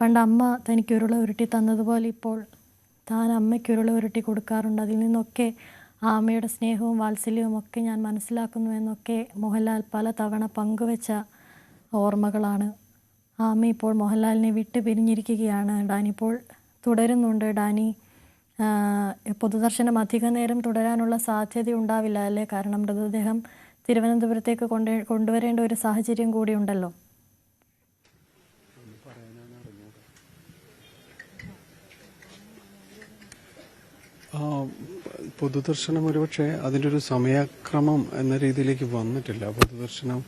പണ്ട് അമ്മ തനിക്ക് ഉരുള ഉരുട്ടി തന്നതുപോലെ ഇപ്പോൾ താൻ അമ്മയ്ക്ക് ഉരുള ഉരുട്ടി കൊടുക്കാറുണ്ട്. അതിൽ നിന്നൊക്കെ ആ അമ്മയുടെ സ്നേഹവും വാത്സല്യവും ഒക്കെ ഞാൻ മനസ്സിലാക്കുന്നു എന്നൊക്കെ മോഹൻലാൽ പല തവണ പങ്കുവെച്ച ഓർമ്മകളാണ്. ആ അമ്മ ഇപ്പോൾ മോഹൻലാലിനെ വിട്ട് പിരിഞ്ഞിരിക്കുകയാണ്. ഡാനി ഇപ്പോൾ തുടരുന്നുണ്ട്. ഡാനി പൊതുദർശനം അധിക നേരം തുടരാനുള്ള സാധ്യത ഉണ്ടാവില്ല അല്ലേ? കാരണം മൃതദേഹം തിരുവനന്തപുരത്തേക്ക് കൊണ്ടുവരേണ്ട ഒരു സാഹചര്യം കൂടി ഉണ്ടല്ലോ. പൊതുദർശനം ഒരുപക്ഷെ അതിൻ്റെ ഒരു സമയക്രമം എന്ന രീതിയിലേക്ക് വന്നിട്ടില്ല. പൊതുദർശനം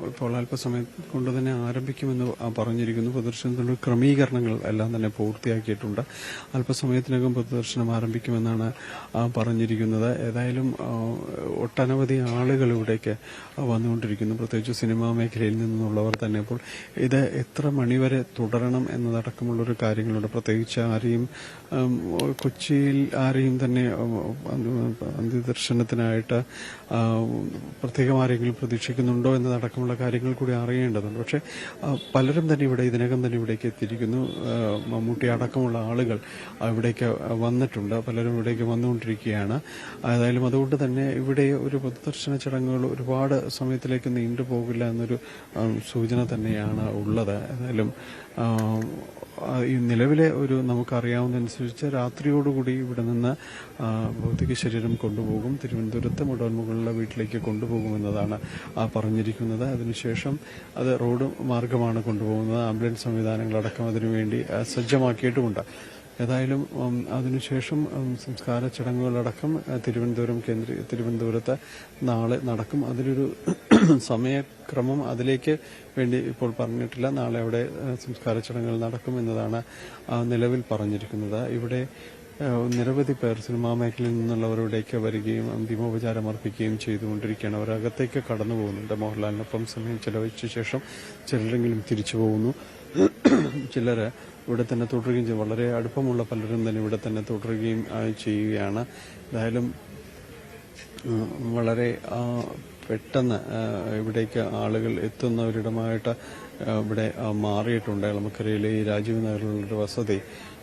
ഇപ്പോൾ അല്പസമയം കൊണ്ട് തന്നെ ആരംഭിക്കുമെന്ന് പറഞ്ഞിരിക്കുന്നു. പൊതുദർശനത്തിനുള്ള ക്രമീകരണങ്ങൾ എല്ലാം തന്നെ പൂർത്തിയാക്കിയിട്ടുണ്ട്. അല്പസമയത്തിനകം പൊതുദർശനം ആരംഭിക്കുമെന്നാണ് പറഞ്ഞിരിക്കുന്നത്. ഏതായാലും ഒട്ടനവധി ആളുകൾ ഇവിടേക്ക് വന്നുകൊണ്ടിരിക്കുന്നു, പ്രത്യേകിച്ച് സിനിമാ മേഖലയിൽ നിന്നുള്ളവർ തന്നെ. അപ്പോൾ ഇത് എത്ര മണിവരെ തുടരണം എന്നതടക്കമുള്ളൊരു കാര്യങ്ങളുണ്ട്. പ്രത്യേകിച്ച് ആരെയും കൊച്ചിയിൽ ആരെയും തന്നെ അന്ത്യദർശനത്തിനായിട്ട് പ്രത്യേകം ആരെങ്കിലും പ്രതീക്ഷിക്കുന്നുണ്ടോ എന്നതടക്കമുള്ള കാര്യങ്ങൾ കൂടി അറിയേണ്ടതുണ്ട്. പക്ഷേ പലരും തന്നെ ഇതിനകം തന്നെ ഇവിടേക്ക് എത്തിയിരിക്കുന്നു. മമ്മൂട്ടി അടക്കമുള്ള ആളുകൾ ഇവിടേക്ക് വന്നിട്ടുണ്ട്. പലരും ഇവിടേക്ക് വന്നുകൊണ്ടിരിക്കുകയാണ്. ഏതായാലും അതുകൊണ്ട് തന്നെ ഇവിടെ ഒരു പൊതുദർശന ചടങ്ങുകൾ ഒരുപാട് സമയത്തിലേക്ക് നീണ്ടുപോകില്ല എന്നൊരു സൂചന തന്നെയാണ് ഉള്ളത്. ഏതായാലും ഈ നിലവിലെ ഒരു നമുക്കറിയാവുന്നതനുസരിച്ച് രാത്രിയോടുകൂടി ഇവിടെ നിന്ന് ഭൗതിക ശരീരം കൊണ്ടുപോകും. തിരുവനന്തപുരത്ത് മുടവൻമുകളിലെ വീട്ടിലേക്ക് കൊണ്ടുപോകുമെന്നതാണ് പറഞ്ഞിരിക്കുന്നത്. അതിനുശേഷം അത് റോഡ് മാർഗമാണ് കൊണ്ടുപോകുന്നത്. ആംബുലൻസ് സംവിധാനങ്ങളടക്കം അതിനുവേണ്ടി സജ്ജമാക്കിയിട്ടുമുണ്ട്. ഏതായാലും അതിനുശേഷം സംസ്കാര ചടങ്ങുകളടക്കം തിരുവനന്തപുരത്ത് നാളെ നടക്കും. അതിലൊരു സമയക്രമം അതിലേക്ക് വേണ്ടി ഇപ്പോൾ പറഞ്ഞിട്ടില്ല. നാളെ അവിടെ സംസ്കാര ചടങ്ങുകൾ നടക്കും എന്നതാണ് നിലവിൽ പറഞ്ഞിരിക്കുന്നത്. ഇവിടെ നിരവധി പേർ സിനിമാ മേഖലയിൽ നിന്നുള്ളവരുടെയൊക്കെ വരികയും അന്തിമോപചാരം അർപ്പിക്കുകയും ചെയ്തുകൊണ്ടിരിക്കുകയാണ്. അവരകത്തേക്ക് കടന്നു പോകുന്നുണ്ട്. മോഹൻലാലിനൊപ്പം സമയം ചെലവഴിച്ച ശേഷം ചിലരെങ്കിലും തിരിച്ചു പോകുന്നു. ചിലർ ഇവിടെ തന്നെ തുടരുകയും ചെയ്യും. വളരെ അടുപ്പമുള്ള പലരും തന്നെ ഇവിടെ തന്നെ തുടരുകയും ചെയ്യുകയാണ്. എന്തായാലും വളരെ പെട്ടെന്ന് ഇവിടേക്ക് ആളുകൾ എത്തുന്നവരിടമായിട്ട് ഇവിടെ മാറിയിട്ടുണ്ട്. നമുക്കറിയില്ല, ഈ രാജീവ് നഗറിലുള്ളൊരു വസതി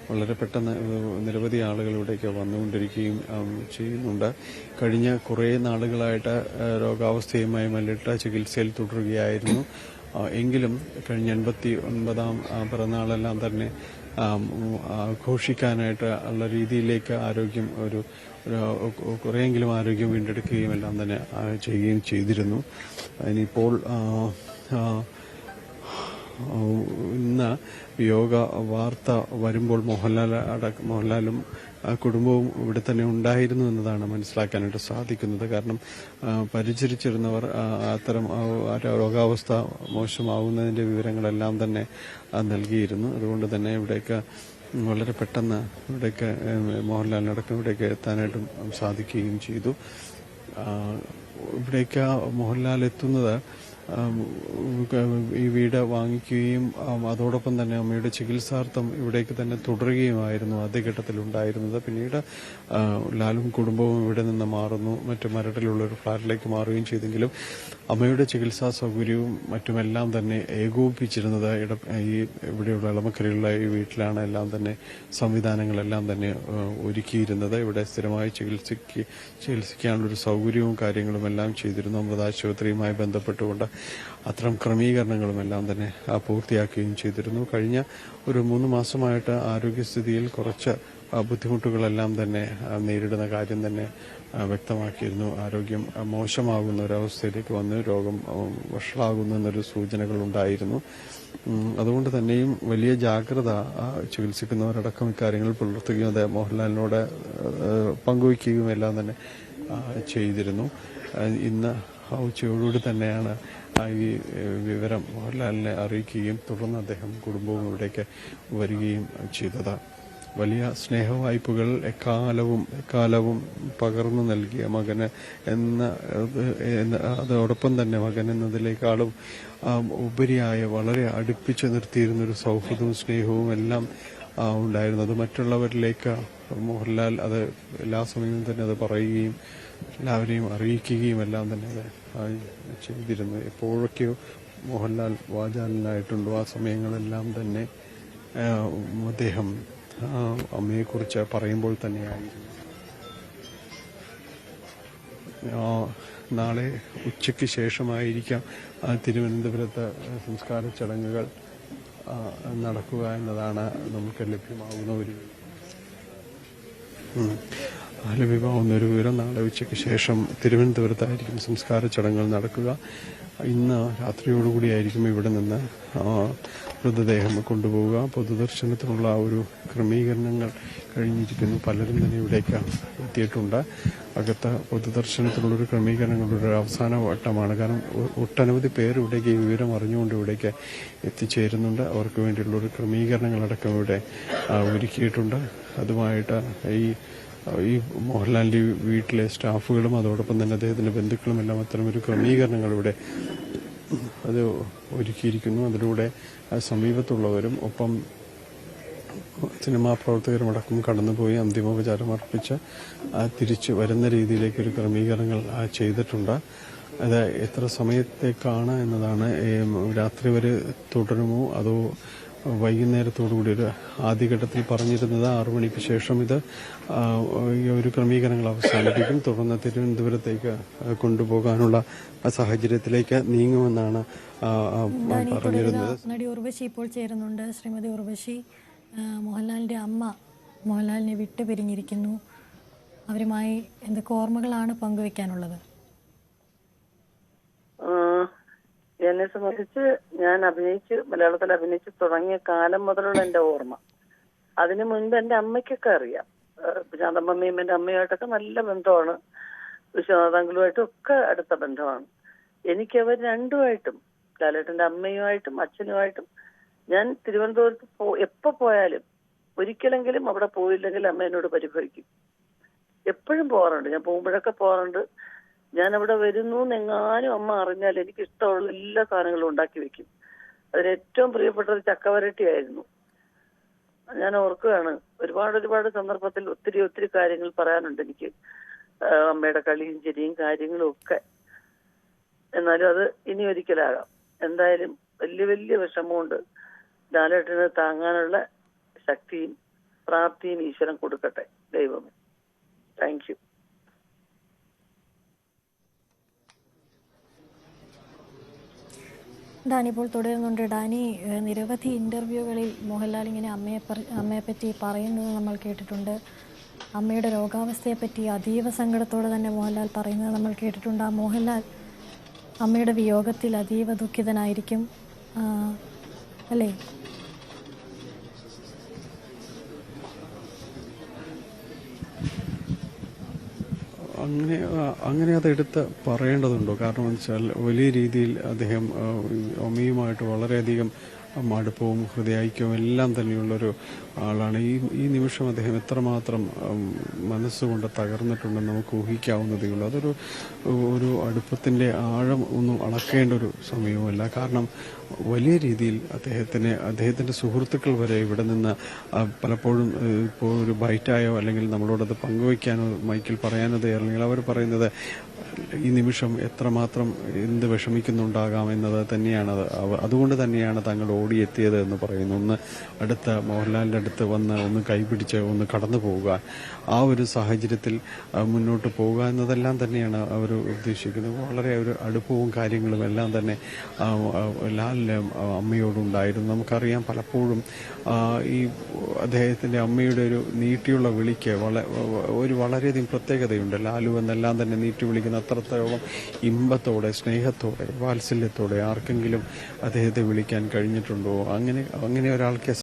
വളരെ പെട്ടെന്ന് നിരവധി ആളുകൾ ഇവിടേക്ക് വന്നുകൊണ്ടിരിക്കുകയും ചെയ്യുന്നുണ്ട്. കഴിഞ്ഞ കുറേ നാളുകളായിട്ട് രോഗാവസ്ഥയുമായി മല്ലിട്ട ചികിത്സയിൽ തുടരുകയായിരുന്നു. എങ്കിലും കഴിഞ്ഞ 89ാം പിറന്നാളെല്ലാം തന്നെ ആഘോഷിക്കാനായിട്ട് ഉള്ള രീതിയിലേക്ക് ആരോഗ്യം കുറേയെങ്കിലും ആരോഗ്യം വീണ്ടെടുക്കുകയും എല്ലാം തന്നെ ചെയ്യുകയും ചെയ്തിരുന്നു. ഇനിയിപ്പോൾ ഇന്ന് യോഗ വാർത്ത വരുമ്പോൾ മോഹൻലാലും കുടുംബവും ഇവിടെ തന്നെ ഉണ്ടായിരുന്നു എന്നതാണ് മനസ്സിലാക്കാനായിട്ട് സാധിക്കുന്നത്. കാരണം പരിചരിച്ചിരുന്നവർ അത്തരം രോഗാവസ്ഥ മോശമാവുന്നതിൻ്റെ വിവരങ്ങളെല്ലാം തന്നെ നൽകിയിരുന്നു. അതുകൊണ്ട് തന്നെ ഇവിടേക്ക് വളരെ പെട്ടെന്ന് ഇവിടേക്ക് മോഹൻലാലിനടക്കം ഇവിടേക്ക് എത്താനായിട്ടും സാധിക്കുകയും ചെയ്തു. ഇവിടേക്ക് മോഹൻലാൽ എത്തുന്നത് ഈ വീട് വാങ്ങിക്കുകയും അതോടൊപ്പം തന്നെ അമ്മയുടെ ചികിത്സാർത്ഥം ഇവിടേക്ക് തന്നെ തുടരുകയുമായിരുന്നു ആദ്യഘട്ടത്തിൽ ഉണ്ടായിരുന്നത്. പിന്നീട് ലാലും കുടുംബവും ഇവിടെ നിന്ന് മാറുന്നു, മറ്റു മരടിലുള്ളൊരു ഫ്ലാറ്റിലേക്ക് മാറുകയും ചെയ്തെങ്കിലും അമ്മയുടെ ചികിത്സാ സൗകര്യവും മറ്റുമെല്ലാം തന്നെ ഏകോപിപ്പിച്ചിരുന്നത് ഈ ഇവിടെയുള്ള ഇളമക്കരയുള്ള ഈ വീട്ടിലാണ്. എല്ലാം തന്നെ സംവിധാനങ്ങളെല്ലാം തന്നെ ഒരുക്കിയിരുന്നത്. ഇവിടെ സ്ഥിരമായി ചികിത്സിക്കാനുള്ളൊരു സൗകര്യവും കാര്യങ്ങളും എല്ലാം ചെയ്തിരുന്നു. മൃതാശുപത്രിയുമായി ബന്ധപ്പെട്ടുകൊണ്ട് അത്തരം ക്രമീകരണങ്ങളും എല്ലാം തന്നെ പൂർത്തിയാക്കുകയും ചെയ്തിരുന്നു. കഴിഞ്ഞ ഒരു 3 മാസമായിട്ട് ആരോഗ്യസ്ഥിതിയിൽ കുറച്ച് ബുദ്ധിമുട്ടുകളെല്ലാം തന്നെ നേരിടുന്ന കാര്യം തന്നെ വ്യക്തമാക്കിയിരുന്നു. ആരോഗ്യം മോശമാകുന്ന ഒരവസ്ഥയിലേക്ക് വന്ന് രോഗം വഷളാകുന്നു എന്നൊരു സൂചനകൾ ഉണ്ടായിരുന്നു. അതുകൊണ്ട് തന്നെയും വലിയ ജാഗ്രത ചികിത്സിക്കുന്നവരടക്കം ഇക്കാര്യങ്ങൾ പുലർത്തുകയും അത് മോഹൻലാലിനോട് പങ്കുവയ്ക്കുകയും എല്ലാം തന്നെ ചെയ്തിരുന്നു. ഇന്ന് ഉച്ചയോടുകൂടി തന്നെയാണ് ഈ വിവരം മോഹൻലാലിനെ അറിയിക്കുകയും തുടർന്ന് അദ്ദേഹം കുടുംബവും ഇവിടേക്ക് വരികയും ചെയ്തത്. വലിയ സ്നേഹവായ്പകൾ എക്കാലവും പകർന്നു നൽകിയ മകന് അതോടൊപ്പം തന്നെ മകൻ എന്നതിനേക്കാളും ഉപരിയായ വളരെ അടുപ്പിച്ചു നിർത്തിയിരുന്നൊരു സൗഹൃദവും സ്നേഹവും എല്ലാം ഉണ്ടായിരുന്നത്. മറ്റുള്ളവരിലേക്ക് മോഹൻലാൽ അത് എല്ലാ സമയവും തന്നെ അത് പറയുകയും എല്ലാവരെയും അറിയിക്കുകയും എല്ലാം തന്നെ അത് ചെയ്തിരുന്നു. എപ്പോഴൊക്കെയോ മോഹൻലാൽ വാചാലനായിട്ടുണ്ടോ ആ സമയങ്ങളെല്ലാം തന്നെ അദ്ദേഹം അമ്മയെക്കുറിച്ച് പറയുമ്പോൾ തന്നെയായിരുന്നു. നാളെ ഉച്ചയ്ക്ക് ശേഷമായിരിക്കാം തിരുവനന്തപുരത്ത് സംസ്കാര ചടങ്ങുകൾ നടക്കുക എന്നതാണ് നമുക്ക് ലഭ്യമാകുന്ന ഒരു വിവരം. നാളെ ഉച്ചയ്ക്ക് ശേഷം തിരുവനന്തപുരത്തായിരിക്കും സംസ്കാര ചടങ്ങുകൾ നടക്കുക. ഇന്ന് രാത്രിയോടുകൂടിയായിരിക്കും ഇവിടെ നിന്ന് മൃതദേഹം കൊണ്ടുപോവുക. പൊതുദർശനത്തിനുള്ള ഒരു ക്രമീകരണങ്ങൾ കഴിഞ്ഞിരിക്കുന്നു. പലരും തന്നെ ഇവിടേക്ക് എത്തിയിട്ടുണ്ട്. അകത്ത് പൊതുദർശനത്തിനുള്ളൊരു ക്രമീകരണങ്ങളുടെ ഒരു അവസാന വട്ടമാണ്. കാരണം ഒട്ടനവധി പേർ ഇവിടേക്ക് ഈ വിവരം അറിഞ്ഞുകൊണ്ട് ഇവിടേക്ക് എത്തിച്ചേരുന്നുണ്ട്. അവർക്ക് വേണ്ടിയുള്ളൊരു ക്രമീകരണങ്ങളടക്കം ഇവിടെ ഒരുക്കിയിട്ടുണ്ട്. അതുമായിട്ട് ഈ മോഹൻലാലിൻ്റെ വീട്ടിലെ സ്റ്റാഫുകളും അതോടൊപ്പം തന്നെ അദ്ദേഹത്തിൻ്റെ ബന്ധുക്കളും എല്ലാം അത്തരമൊരു ക്രമീകരണങ്ങൾ ഇവിടെ അത് ഒരുക്കിയിരിക്കുന്നു. അതിലൂടെ സമീപത്തുള്ളവരും ഒപ്പം സിനിമാ പ്രവർത്തകരുമടക്കം കടന്നുപോയി അന്തിമോപചാരം അർപ്പിച്ച് തിരിച്ചു വരുന്ന രീതിയിലേക്കൊരു ക്രമീകരണങ്ങൾ ചെയ്തിട്ടുണ്ട്. അത് എത്ര സമയത്തേക്കാണ് എന്നതാണ്, രാത്രി വരെ തുടരുമോ അതോ വൈകുന്നേരത്തോടുകൂടി ഒരു ആദ്യഘട്ടത്തിൽ പറഞ്ഞിരുന്നത് 6 മണിക്ക് ശേഷം ഇത് ഒരു ക്രമീകരണങ്ങൾ അവസാനിപ്പിക്കും. തുടർന്ന് തിരുവനന്തപുരത്തേക്ക് കൊണ്ടുപോകാനുള്ള സാഹചര്യത്തിലേക്ക് നീങ്ങുമെന്നാണ് പറഞ്ഞിരുന്നത്. നടി ഉർവശി ഇപ്പോൾ ചേരുന്നുണ്ട്. ശ്രീമതി ഉർവശി, മോഹൻലാലിൻ്റെ അമ്മ മോഹൻലാലിനെ വിട്ടുപിരിഞ്ഞിരിക്കുന്നു. അവരുമായി എന്തൊക്കെ ഓർമ്മകളാണ് പങ്കുവെക്കാനുള്ളത്? എന്നെ സംബന്ധിച്ച് ഞാൻ മലയാളത്തിൽ അഭിനയിച്ച് തുടങ്ങിയ കാലം മുതലുള്ള എൻ്റെ ഓർമ്മ, അതിനു മുൻപ് എൻ്റെ അമ്മയ്ക്കൊക്കെ അറിയാം. ശാന്തമ്മയും എൻ്റെ അമ്മയുമായിട്ടൊക്കെ നല്ല ബന്ധമാണ്. വിശ്വനാഥാങ്കളുമായിട്ടും ഒക്കെ അടുത്ത ബന്ധമാണ്. എനിക്കവർ രണ്ടുമായിട്ടും, ലാലേട്ടൻ്റെ അമ്മയുമായിട്ടും അച്ഛനുമായിട്ടും, ഞാൻ തിരുവനന്തപുരത്ത് എപ്പോൾ പോയാലും ഒരിക്കലെങ്കിലും അവിടെ പോയില്ലെങ്കിൽ അമ്മ എന്നോട് പരിഭവിക്കും. എപ്പോഴും പോകാറുണ്ട്, ഞാൻ പോകുമ്പോഴൊക്കെ പോകാറുണ്ട്. ഞാൻ അവിടെ വരുന്നു എന്നെങ്ങാനും അമ്മ അറിഞ്ഞാൽ എനിക്ക് ഇഷ്ടമുള്ള എല്ലാ സാധനങ്ങളും ഉണ്ടാക്കി വെക്കും. അതിലേറ്റവും പ്രിയപ്പെട്ടത് ചക്കവരട്ടിയായിരുന്നു. ഞാൻ ഓർക്കുകയാണ്, ഒരുപാട് സന്ദർഭത്തിൽ ഒത്തിരി കാര്യങ്ങൾ പറയാനുണ്ട് എനിക്ക്, അമ്മയുടെ കളിയും ചിരിയും കാര്യങ്ങളും ഒക്കെ. എന്നാലും അത് ഇനി ഒരിക്കലാകാം. എന്തായാലും വലിയ വിഷമമുണ്ട്. ലാലേട്ടന് താങ്ങാനുള്ള ശക്തിയും പ്രാപ്തിയും ഈശ്വരൻ കൊടുക്കട്ടെ, ദൈവമേ. Thank you. ഡാനി ഇപ്പോൾ തുടരുന്നുണ്ട്. ഡാനി, നിരവധി ഇൻ്റർവ്യൂകളിൽ മോഹൻലാൽ ഇങ്ങനെ അമ്മയെപ്പറ്റി പറയുന്നത് നമ്മൾ കേട്ടിട്ടുണ്ട്. അമ്മയുടെ രോഗാവസ്ഥയെപ്പറ്റി അതീവ സങ്കടത്തോടെ തന്നെ മോഹൻലാൽ പറയുന്നത് നമ്മൾ കേട്ടിട്ടുണ്ട്. ആ മോഹൻലാൽ അമ്മയുടെ വിയോഗത്തിൽ അതീവ ദുഃഖിതനായിരിക്കും, അല്ലേ? അങ്ങനെ അത് എടുത്ത് പറയേണ്ടതുണ്ടോ? കാരണം എന്ന് വെച്ചാൽ വലിയ രീതിയിൽ അദ്ദേഹം അമ്മയുമായിട്ട് വളരെയധികം അടുപ്പവും ഹൃദയൈക്യവും എല്ലാം തന്നെയുള്ളൊരു ആളാണ്. ഈ നിമിഷം അദ്ദേഹം എത്രമാത്രം മനസ്സുകൊണ്ട് തകർന്നിട്ടുണ്ടെന്ന് നമുക്ക് ഊഹിക്കാവുന്നതേ ഉള്ളൂ. ഒരു അടുപ്പത്തിൻ്റെ ആഴം ഒന്നും അളക്കേണ്ട ഒരു സമയവുമല്ല. കാരണം വലിയ രീതിയിൽ അദ്ദേഹത്തിൻ്റെ സുഹൃത്തുക്കൾ വരെ ഇവിടെ നിന്ന് പലപ്പോഴും ഇപ്പോൾ ഒരു ബൈറ്റായോ അല്ലെങ്കിൽ നമ്മളോടത് പങ്കുവയ്ക്കാനോ മൈക്കിൽ പറയാനോ അല്ലെങ്കിൽ അവർ പറയുന്നത് ഈ നിമിഷം എത്രമാത്രം എന്ത് വിഷമിക്കുന്നുണ്ടാകാം എന്നത് തന്നെയാണ്. അതുകൊണ്ട് തന്നെയാണ് താങ്കൾ ഓടിയെത്തിയത് എന്ന് പറയുന്നു. ഒന്ന് മോഹൻലാലിൻ്റെ അടുത്ത് വന്ന് ഒന്ന് കൈപിടിച്ച് ഒന്ന് കടന്നു പോവുക, ആ ഒരു സാഹചര്യത്തിൽ മുന്നോട്ട് പോവുക എന്നതെല്ലാം തന്നെയാണ് അവർ ഉദ്ദേശിക്കുന്നത്. വളരെ ഒരു അടുപ്പവും കാര്യങ്ങളും എല്ലാം തന്നെ ലാലിൻ്റെ അമ്മയോടുണ്ടായിരുന്നു. നമുക്കറിയാം, പലപ്പോഴും ഈ അദ്ദേഹത്തിൻ്റെ അമ്മയുടെ ഒരു നീട്ടിയുള്ള വിളിക്ക് വളരെയധികം പ്രത്യേകതയുണ്ട്. ലാലു എന്നെല്ലാം തന്നെ നീട്ടി വിളിക്കുന്ന അത്രത്തോളം ഇമ്പത്തോടെ, സ്നേഹത്തോടെ, വാത്സല്യത്തോടെ ആർക്കെങ്കിലും അദ്ദേഹത്തെ വിളിക്കാൻ കഴിഞ്ഞിട്ടുണ്ടോ? അങ്ങനെ ഒരാൾക്ക്